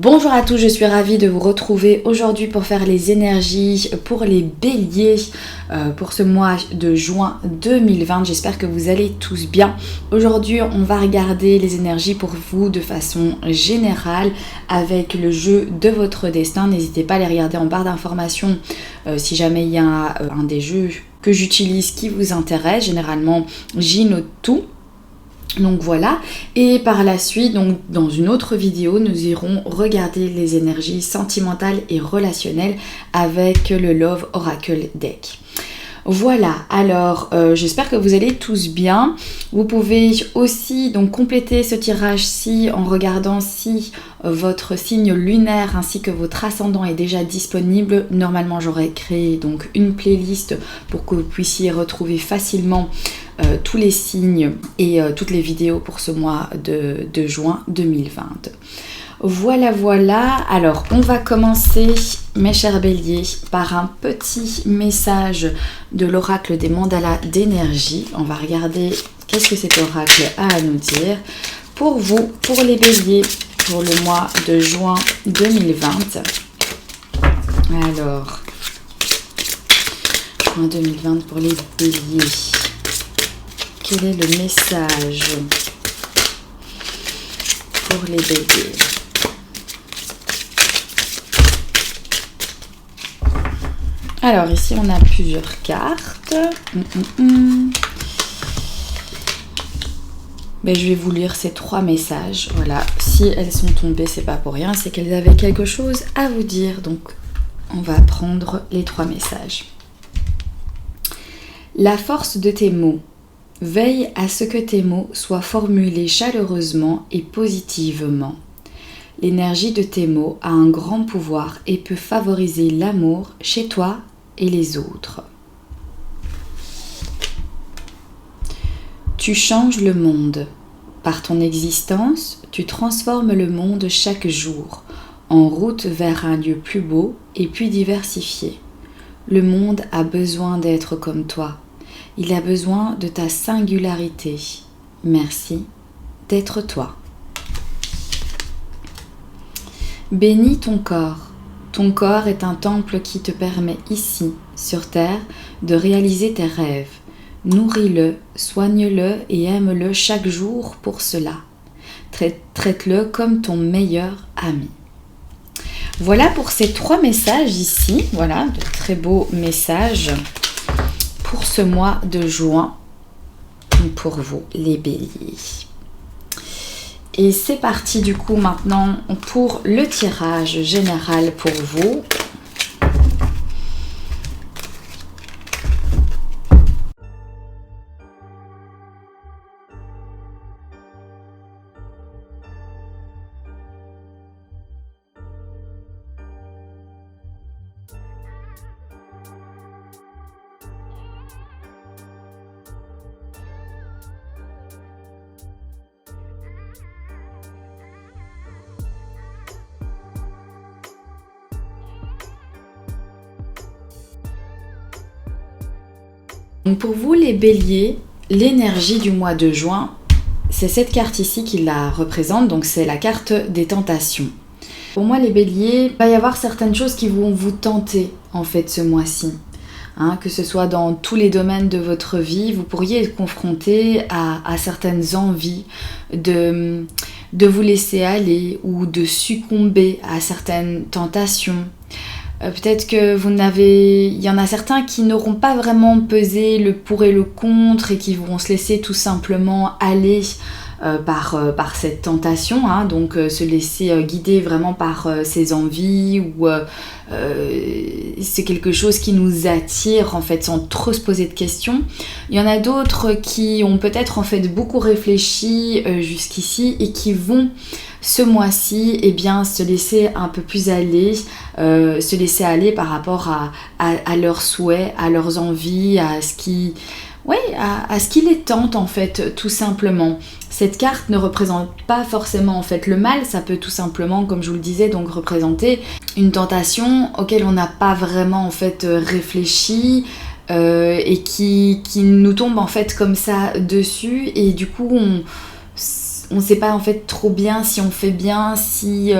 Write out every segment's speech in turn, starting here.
Bonjour à tous, je suis ravie de vous retrouver aujourd'hui pour faire les énergies pour les béliers pour ce mois de juin 2020. J'espère que vous allez tous bien. Aujourd'hui, on va regarder les énergies pour vous de façon générale avec le jeu de votre destin. N'hésitez pas à les regarder en barre d'informations si jamais il y a un des jeux que j'utilise qui vous intéresse. Généralement, j'y note tout. Donc voilà, et par la suite, donc dans une autre vidéo, nous irons regarder les énergies sentimentales et relationnelles avec le Love Oracle Deck. Voilà, alors j'espère que vous allez tous bien. Vous pouvez aussi donc compléter ce tirage-ci en regardant si votre signe lunaire ainsi que votre ascendant est déjà disponible. Normalement, j'aurais créé donc une playlist pour que vous puissiez retrouver facilement tous les signes et toutes les vidéos pour ce mois de juin 2020. Voilà, alors on va commencer mes chers béliers par un petit message de l'oracle des mandalas d'énergie. On va regarder qu'est-ce que cet oracle a à nous dire pour vous, pour les béliers, pour le mois de juin 2020. Alors, juin 2020 pour les béliers. Quel est le message pour les béliers? Alors ici on a plusieurs cartes. Ben, je vais vous lire ces trois messages. Voilà, si elles sont tombées, c'est pas pour rien, c'est qu'elles avaient quelque chose à vous dire. Donc on va prendre les trois messages. La force de tes mots. Veille à ce que tes mots soient formulés chaleureusement et positivement. L'énergie de tes mots a un grand pouvoir et peut favoriser l'amour chez toi et les autres. Tu changes le monde. Par ton existence, tu transformes le monde chaque jour, en route vers un lieu plus beau et plus diversifié. Le monde a besoin d'être comme toi. Il a besoin de ta singularité. Merci d'être toi. Bénis ton corps. Ton corps est un temple qui te permet ici, sur terre, de réaliser tes rêves. Nourris-le, soigne-le et aime-le chaque jour pour cela. Traite-le comme ton meilleur ami. Voilà pour ces trois messages ici. Voilà, de très beaux messages pour ce mois de juin, pour vous les béliers. Et c'est parti du coup maintenant pour le tirage général pour vous. Donc pour vous les béliers, l'énergie du mois de juin, c'est cette carte ici qui la représente, donc c'est la carte des tentations. Pour moi les béliers, il va y avoir certaines choses qui vont vous tenter en fait ce mois-ci. Que ce soit dans tous les domaines de votre vie, vous pourriez être confronté à certaines envies de vous laisser aller ou de succomber à certaines tentations. Peut-être que il y en a certains qui n'auront pas vraiment pesé le pour et le contre et qui vont se laisser tout simplement aller par cette tentation, donc se laisser guider vraiment par ses envies ou c'est quelque chose qui nous attire en fait sans trop se poser de questions. Il y en a d'autres qui ont peut-être en fait beaucoup réfléchi jusqu'ici et qui vont ce mois-ci se laisser un peu plus aller, se laisser aller par rapport à leurs souhaits, à leurs envies, à ce qui les tente en fait tout simplement. Cette carte ne représente pas forcément en fait le mal, ça peut tout simplement, comme je vous le disais, donc représenter une tentation auquel on n'a pas vraiment en fait réfléchi et qui nous tombe en fait comme ça dessus et du coup on sait pas en fait trop bien si on fait bien, si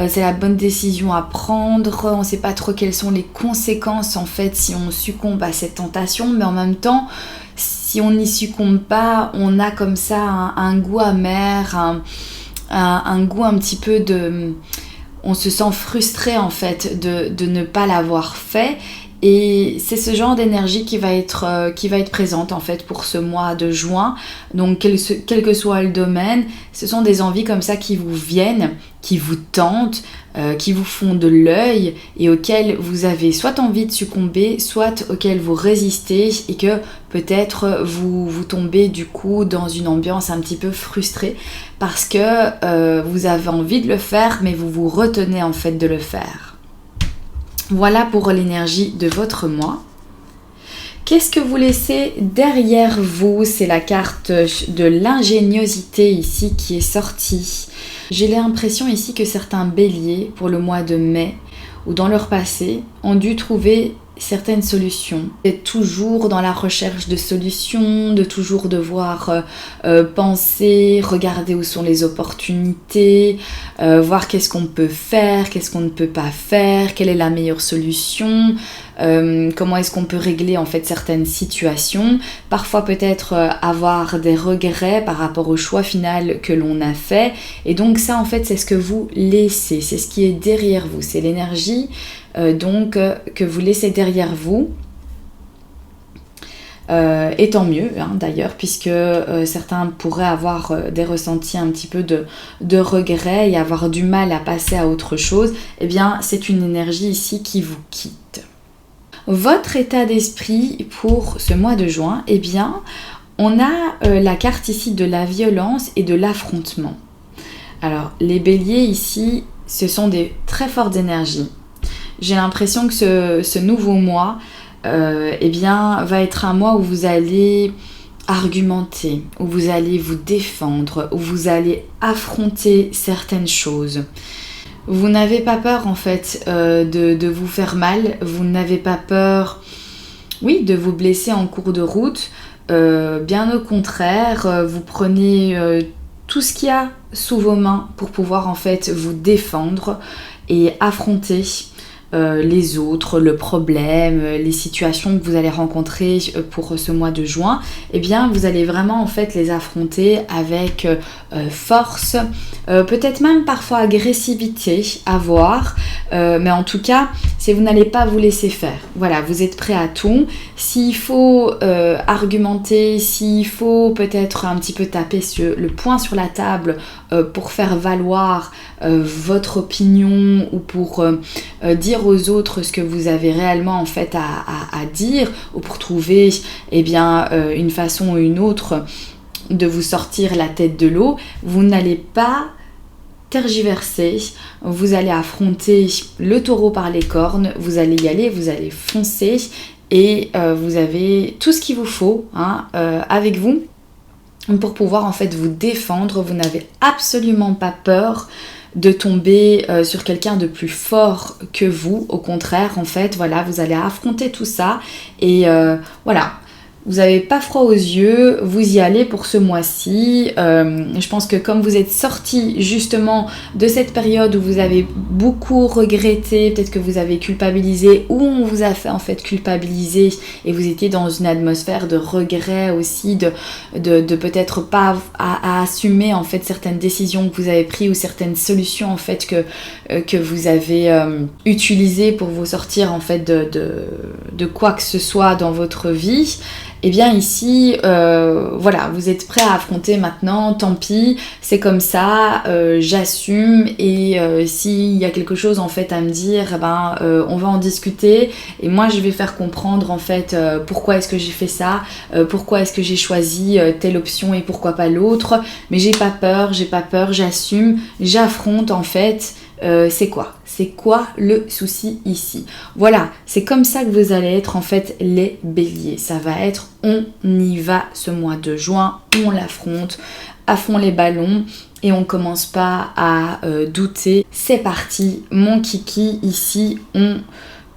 c'est la bonne décision à prendre, on sait pas trop quelles sont les conséquences en fait si on succombe à cette tentation, mais en même temps, si on n'y succombe pas, on a comme ça un goût amer, un goût un petit peu de... On se sent frustré en fait de ne pas l'avoir fait. Et c'est ce genre d'énergie qui va être présente en fait pour ce mois de juin. Donc quel que soit le domaine, ce sont des envies comme ça qui vous viennent, qui vous tentent, qui vous font de l'œil et auxquelles vous avez soit envie de succomber, soit auxquelles vous résistez et que peut-être vous tombez du coup dans une ambiance un petit peu frustrée parce que vous avez envie de le faire mais vous vous retenez en fait de le faire. Voilà pour l'énergie de votre mois. Qu'est-ce que vous laissez derrière vous? C'est la carte de l'ingéniosité ici qui est sortie. J'ai l'impression ici que certains béliers, pour le mois de mai, ou dans leur passé, ont dû trouver certaines solutions. D'être toujours dans la recherche de solutions, de toujours devoir penser, regarder où sont les opportunités, voir qu'est-ce qu'on peut faire, qu'est-ce qu'on ne peut pas faire, quelle est la meilleure solution, comment est-ce qu'on peut régler en fait certaines situations, parfois peut-être avoir des regrets par rapport au choix final que l'on a fait, et donc ça en fait c'est ce que vous laissez, c'est ce qui est derrière vous, c'est l'énergie que vous laissez derrière vous. Et tant mieux d'ailleurs, puisque certains pourraient avoir des ressentis un petit peu de regret et avoir du mal à passer à autre chose. Eh bien, c'est une énergie ici qui vous quitte. Votre état d'esprit pour ce mois de juin, eh bien, on a la carte ici de la violence et de l'affrontement. Alors, les béliers ici, ce sont des très fortes énergies. J'ai l'impression que ce nouveau mois eh bien, va être un mois où vous allez argumenter, où vous allez vous défendre, où vous allez affronter certaines choses. Vous n'avez pas peur en fait de vous faire mal, vous n'avez pas peur, oui, de vous blesser en cours de route. Bien au contraire, vous prenez tout ce qu'il y a sous vos mains pour pouvoir en fait vous défendre et affronter les autres, le problème, les situations que vous allez rencontrer pour ce mois de juin, eh bien vous allez vraiment en fait les affronter avec force, peut-être même parfois agressivité à voir, mais en tout cas, si vous n'allez pas vous laisser faire. Voilà, vous êtes prêt à tout. S'il faut argumenter, s'il faut peut-être un petit peu taper le poing sur la table pour faire valoir votre opinion ou pour dire aux autres ce que vous avez réellement en fait à dire ou pour trouver eh bien, une façon ou une autre de vous sortir la tête de l'eau, vous n'allez pas tergiverser, vous allez affronter le taureau par les cornes, vous allez y aller, vous allez foncer et vous avez tout ce qu'il vous faut avec vous pour pouvoir en fait vous défendre. Vous n'avez absolument pas peur de tomber sur quelqu'un de plus fort que vous. Au contraire, en fait, voilà, vous allez affronter tout ça et voilà. Vous n'avez pas froid aux yeux, vous y allez pour ce mois-ci. Je pense que comme vous êtes sorti justement de cette période où vous avez beaucoup regretté, peut-être que vous avez culpabilisé ou on vous a fait en fait culpabiliser et vous étiez dans une atmosphère de regret aussi, de peut-être pas à assumer en fait certaines décisions que vous avez prises ou certaines solutions en fait que vous avez utilisées pour vous sortir en fait de quoi que ce soit dans votre vie. Eh bien ici, voilà, vous êtes prêt à affronter maintenant, tant pis, c'est comme ça, j'assume et s'il y a quelque chose en fait à me dire, on va en discuter et moi je vais faire comprendre en fait pourquoi est-ce que j'ai fait ça, pourquoi est-ce que j'ai choisi telle option et pourquoi pas l'autre, mais j'ai pas peur, j'assume, j'affronte en fait. C'est quoi le souci ici? Voilà, c'est comme ça que vous allez être en fait les béliers. Ça va être on y va ce mois de juin, on l'affronte, à fond les ballons et on commence pas à douter. C'est parti, mon kiki, ici on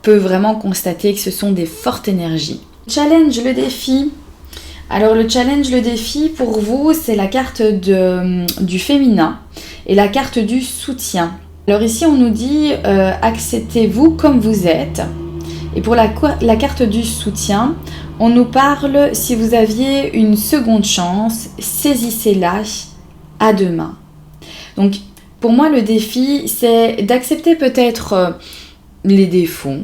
peut vraiment constater que ce sont des fortes énergies. Challenge, le défi. Alors le challenge, le défi pour vous, c'est la carte du féminin et la carte du soutien. Alors ici on nous dit acceptez-vous comme vous êtes. Et pour la carte du soutien, on nous parle si vous aviez une seconde chance, saisissez-la à deux mains. Donc pour moi le défi, c'est d'accepter peut-être les défauts,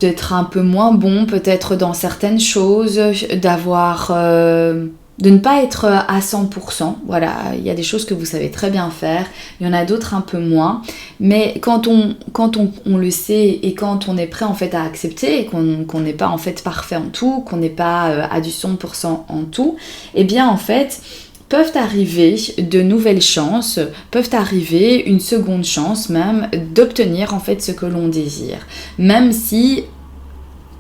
d'être un peu moins bon peut-être dans certaines choses, de ne pas être à 100%, voilà, il y a des choses que vous savez très bien faire, il y en a d'autres un peu moins, mais quand on le sait et quand on est prêt en fait à accepter et qu'on n'est pas en fait parfait en tout, qu'on n'est pas à du 100% en tout, eh bien en fait peuvent arriver de nouvelles chances, peuvent arriver une seconde chance même d'obtenir en fait ce que l'on désire, même si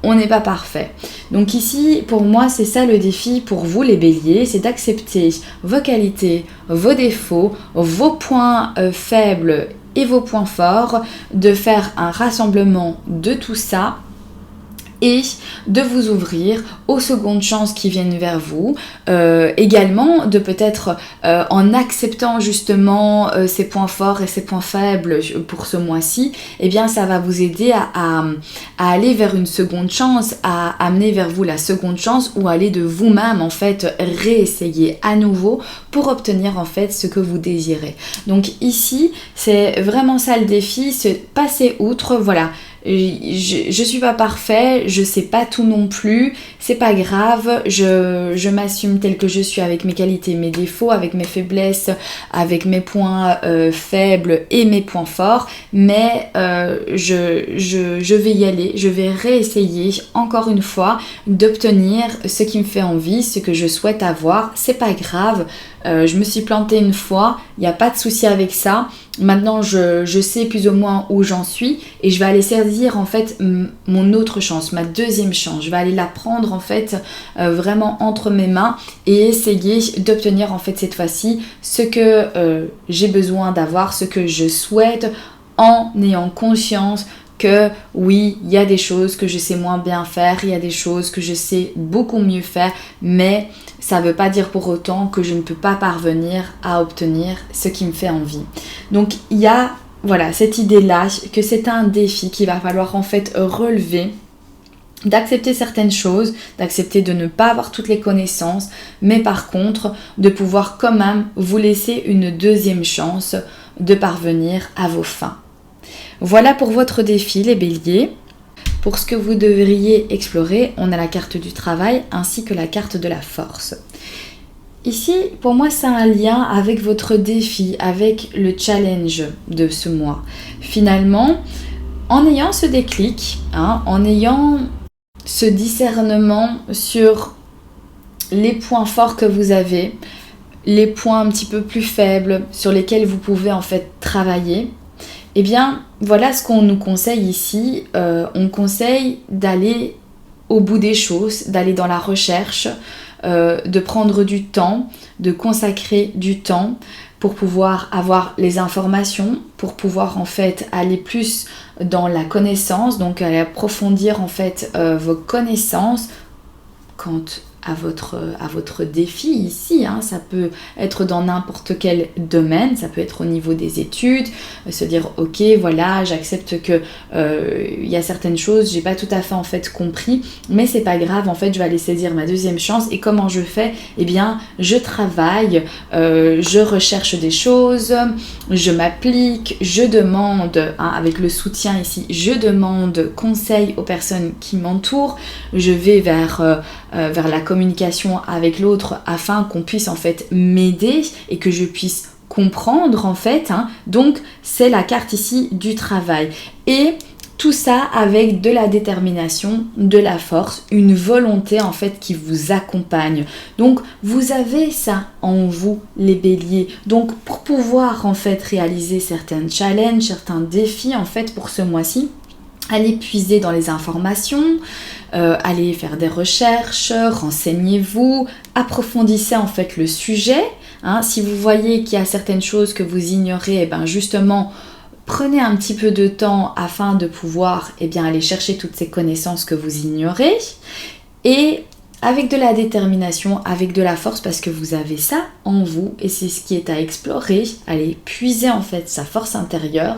on n'est pas parfait. Donc ici, pour moi, c'est ça le défi pour vous les béliers, c'est d'accepter vos qualités, vos défauts, vos points faibles et vos points forts, de faire un rassemblement de tout ça et de vous ouvrir aux secondes chances qui viennent vers vous. Également, de peut-être en acceptant justement ces points forts et ces points faibles pour ce mois-ci, eh bien ça va vous aider à aller vers une seconde chance, à amener vers vous la seconde chance ou aller de vous-même en fait réessayer à nouveau pour obtenir en fait ce que vous désirez. Donc ici, c'est vraiment ça le défi, c'est passer outre, voilà. Je suis pas parfait, je sais pas tout non plus, c'est pas grave, je m'assume tel que je suis avec mes qualités, mes défauts, avec mes faiblesses, avec mes points faibles et mes points forts, mais je vais y aller, je vais réessayer encore une fois d'obtenir ce qui me fait envie, ce que je souhaite avoir, c'est pas grave. Je me suis plantée une fois, il n'y a pas de souci avec ça. Maintenant, je sais plus ou moins où j'en suis et je vais aller saisir en fait mon autre chance, ma deuxième chance. Je vais aller la prendre en fait vraiment entre mes mains et essayer d'obtenir en fait cette fois-ci ce que j'ai besoin d'avoir, ce que je souhaite en ayant conscience que oui, il y a des choses que je sais moins bien faire, il y a des choses que je sais beaucoup mieux faire, mais ça ne veut pas dire pour autant que je ne peux pas parvenir à obtenir ce qui me fait envie. Donc il y a voilà, cette idée-là que c'est un défi qu'il va falloir en fait relever, d'accepter certaines choses, d'accepter de ne pas avoir toutes les connaissances, mais par contre de pouvoir quand même vous laisser une deuxième chance de parvenir à vos fins. Voilà pour votre défi les béliers. Pour ce que vous devriez explorer, on a la carte du travail ainsi que la carte de la force. Ici, pour moi, c'est un lien avec votre défi, avec le challenge de ce mois. Finalement, en ayant ce déclic, en ayant ce discernement sur les points forts que vous avez, les points un petit peu plus faibles sur lesquels vous pouvez en fait travailler, eh bien, voilà ce qu'on nous conseille ici. On conseille d'aller au bout des choses, d'aller dans la recherche, de prendre du temps, de consacrer du temps pour pouvoir avoir les informations, pour pouvoir en fait aller plus dans la connaissance, donc aller approfondir en fait vos connaissances quant à votre défi ici, ça peut être dans n'importe quel domaine, ça peut être au niveau des études, se dire ok voilà j'accepte que il y a certaines choses j'ai pas tout à fait en fait compris, mais c'est pas grave, en fait je vais aller saisir ma deuxième chance. Et comment je fais? Eh bien je travaille, je recherche des choses, je m'applique, je demande, avec le soutien ici, je demande conseil aux personnes qui m'entourent, je vais vers la communication avec l'autre afin qu'on puisse en fait m'aider et que je puisse comprendre en fait. Donc c'est la carte ici du travail. Et tout ça avec de la détermination, de la force, une volonté en fait qui vous accompagne. Donc vous avez ça en vous les béliers. Donc pour pouvoir en fait réaliser certains challenges, certains défis en fait pour ce mois-ci, allez puiser dans les informations, allez faire des recherches, renseignez-vous, approfondissez en fait le sujet. Si vous voyez qu'il y a certaines choses que vous ignorez, justement, prenez un petit peu de temps afin de pouvoir aller chercher toutes ces connaissances que vous ignorez. Et avec de la détermination, avec de la force, parce que vous avez ça en vous et c'est ce qui est à explorer, aller puiser en fait sa force intérieure.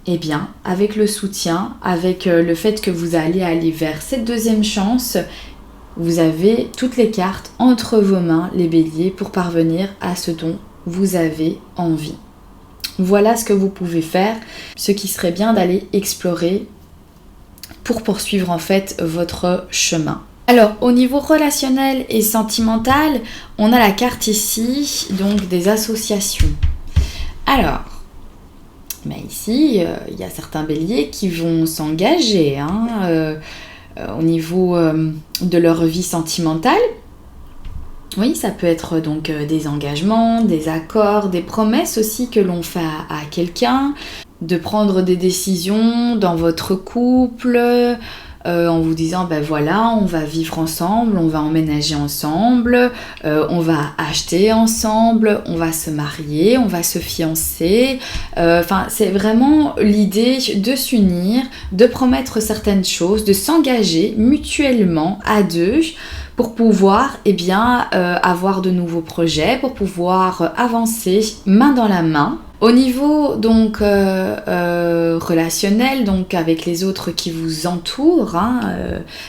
Eh bien, avec le soutien, avec le fait que vous allez aller vers cette deuxième chance, vous avez toutes les cartes entre vos mains, les béliers, pour parvenir à ce dont vous avez envie. Voilà ce que vous pouvez faire, ce qui serait bien d'aller explorer pour poursuivre en fait votre chemin. Alors, au niveau relationnel et sentimental, on a la carte ici, donc des associations. Alors, ici, il y a certains béliers qui vont s'engager au niveau de leur vie sentimentale. Oui, ça peut être donc des engagements, des accords, des promesses aussi que l'on fait à quelqu'un, de prendre des décisions dans votre couple, en vous disant ben voilà, on va vivre ensemble, on va emménager ensemble, on va acheter ensemble, on va se marier, on va se fiancer. C'est vraiment l'idée de s'unir, de promettre certaines choses, de s'engager mutuellement à deux pour pouvoir avoir de nouveaux projets, pour pouvoir avancer main dans la main. Au niveau donc relationnel, donc avec les autres qui vous entourent,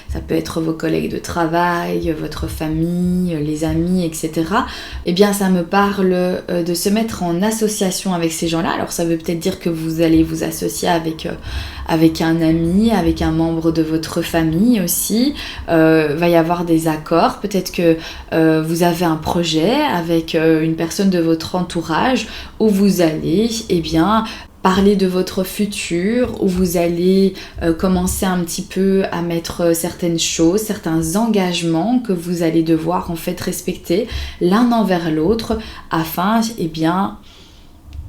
ça peut être vos collègues de travail, votre famille, les amis, etc. Eh bien, ça me parle de se mettre en association avec ces gens-là. Alors, ça veut peut-être dire que vous allez vous associer avec un ami, avec un membre de votre famille aussi. Va y avoir des accords. Peut-être que vous avez un projet avec une personne de votre entourage où vous allez parler de votre futur, où vous allez commencer un petit peu à mettre certaines choses, certains engagements que vous allez devoir en fait respecter l'un envers l'autre afin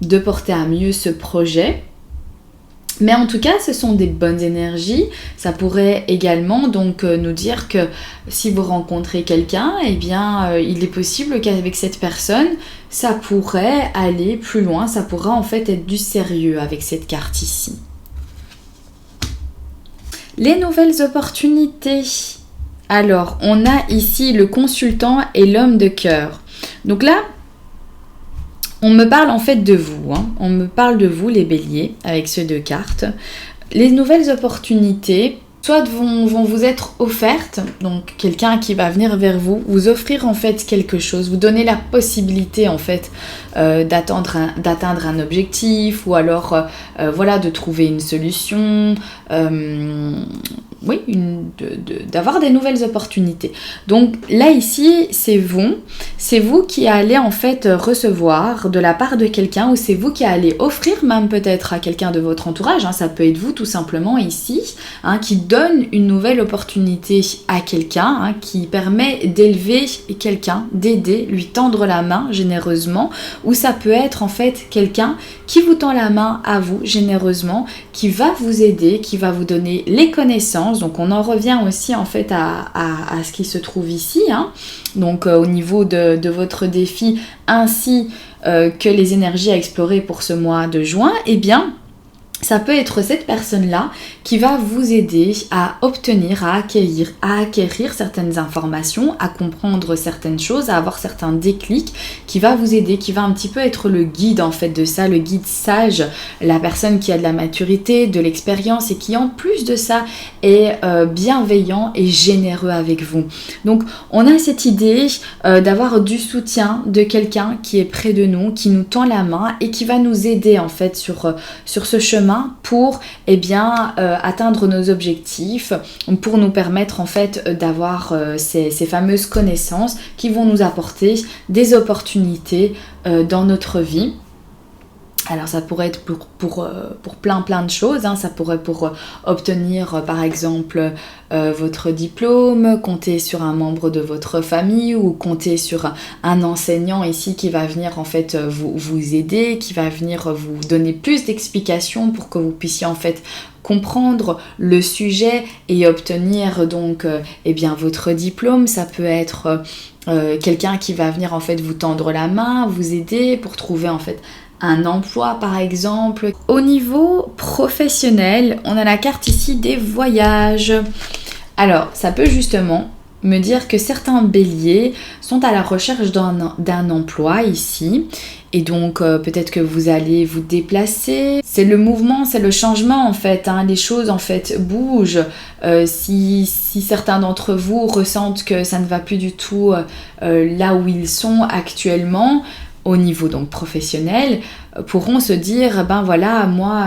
de porter à mieux ce projet. Mais en tout cas, ce sont des bonnes énergies. Ça pourrait également donc nous dire que si vous rencontrez quelqu'un, il est possible qu'avec cette personne, ça pourrait aller plus loin. Ça pourrait en fait être du sérieux avec cette carte ici. Les nouvelles opportunités. Alors, on a ici le consultant et l'homme de cœur. Donc là, on me parle en fait de vous, on me parle de vous les béliers avec ces deux cartes. Les nouvelles opportunités, soit vont vous être offertes, donc quelqu'un qui va venir vers vous, vous offrir en fait quelque chose, vous donner la possibilité en fait d'atteindre un objectif ou alors de trouver une solution, d'avoir des nouvelles opportunités. Donc là ici, c'est vous qui allez en fait recevoir de la part de quelqu'un ou c'est vous qui allez offrir même peut-être à quelqu'un de votre entourage, ça peut être vous tout simplement ici, qui donne une nouvelle opportunité à quelqu'un, qui permet d'élever quelqu'un, d'aider, lui tendre la main généreusement, ou ça peut être en fait quelqu'un qui vous tend la main à vous généreusement, qui va vous aider, qui va vous donner les connaissances. Donc on en revient aussi en fait à ce qui se trouve ici, donc au niveau de votre défi ainsi que les énergies à explorer pour ce mois de juin, ça peut être cette personne-là qui va vous aider à obtenir, à acquérir certaines informations, à comprendre certaines choses, à avoir certains déclics, qui va vous aider, qui va un petit peu être le guide en fait de ça, le guide sage, la personne qui a de la maturité, de l'expérience et qui en plus de ça est bienveillant et généreux avec vous. Donc on a cette idée d'avoir du soutien de quelqu'un qui est près de nous, qui nous tend la main et qui va nous aider en fait sur ce chemin pour atteindre nos objectifs, pour nous permettre en fait d'avoir ces fameuses connaissances qui vont nous apporter des opportunités dans notre vie. Alors ça pourrait être pour plein de choses, ça pourrait pour obtenir par exemple votre diplôme, compter sur un membre de votre famille ou compter sur un enseignant ici qui va venir en fait vous aider, qui va venir vous donner plus d'explications pour que vous puissiez en fait comprendre le sujet et obtenir donc votre diplôme. Ça peut être quelqu'un qui va venir en fait vous tendre la main, vous aider pour trouver en fait un emploi par exemple. Au niveau professionnel, on a la carte ici des voyages. Alors, ça peut justement me dire que certains béliers sont à la recherche d'un emploi ici. Et donc peut-être que vous allez vous déplacer. C'est le mouvement, c'est le changement en fait. Les choses en fait bougent. Si certains d'entre vous ressentent que ça ne va plus du tout là où ils sont actuellement, au niveau donc professionnel, pourront se dire ben voilà, moi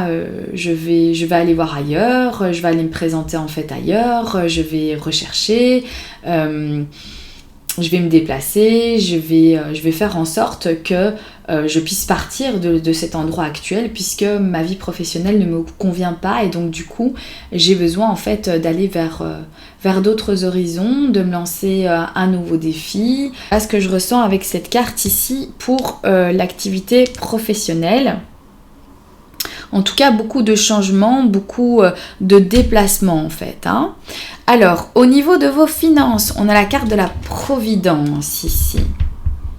je vais aller voir ailleurs, je vais aller me présenter en fait ailleurs, je vais rechercher, je vais me déplacer, je vais faire en sorte que je puisse partir de cet endroit actuel puisque ma vie professionnelle ne me convient pas et donc du coup j'ai besoin en fait d'aller vers d'autres horizons, de me lancer un nouveau défi. Voilà ce que je ressens avec cette carte ici pour l'activité professionnelle. En tout cas, beaucoup de changements, beaucoup de déplacements en fait. Alors, au niveau de vos finances, on a la carte de la providence ici.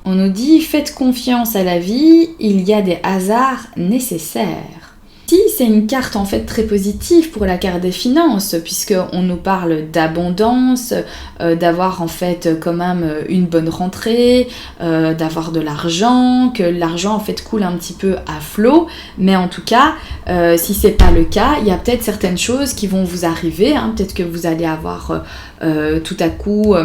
On nous dit, faites confiance à la vie, il y a des hasards nécessaires. Ici, c'est une carte en fait très positive pour la carte des finances, puisqu'on nous parle d'abondance, d'avoir en fait quand même une bonne rentrée, d'avoir de l'argent, que l'argent en fait coule un petit peu à flot, mais en tout cas, si c'est pas le cas, il y a peut-être certaines choses qui vont vous arriver, peut-être que vous allez avoir tout à coup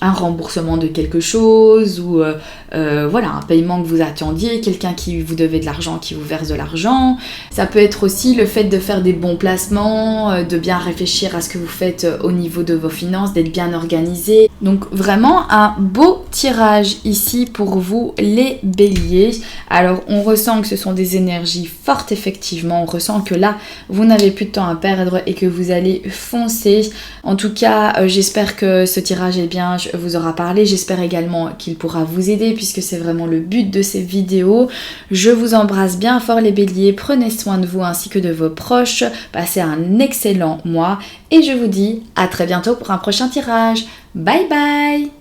un remboursement de quelque chose ou voilà, un paiement que vous attendiez, quelqu'un qui vous devait de l'argent qui vous verse de l'argent. Ça peut être aussi le fait de faire des bons placements, de bien réfléchir à ce que vous faites au niveau de vos finances, d'être bien organisé. Donc vraiment un beau tirage ici pour vous les béliers. Alors on ressent que ce sont des énergies fortes effectivement, on ressent que là vous n'avez plus de temps à perdre et que vous allez foncer. En tout cas j'espère que ce tirage vous aura parlé, j'espère également qu'il pourra vous aider puisque c'est vraiment le but de ces vidéos. Je vous embrasse bien fort les béliers, prenez soin de vous ainsi que de vos proches, passez un excellent mois et je vous dis à très bientôt pour un prochain tirage. Bye bye!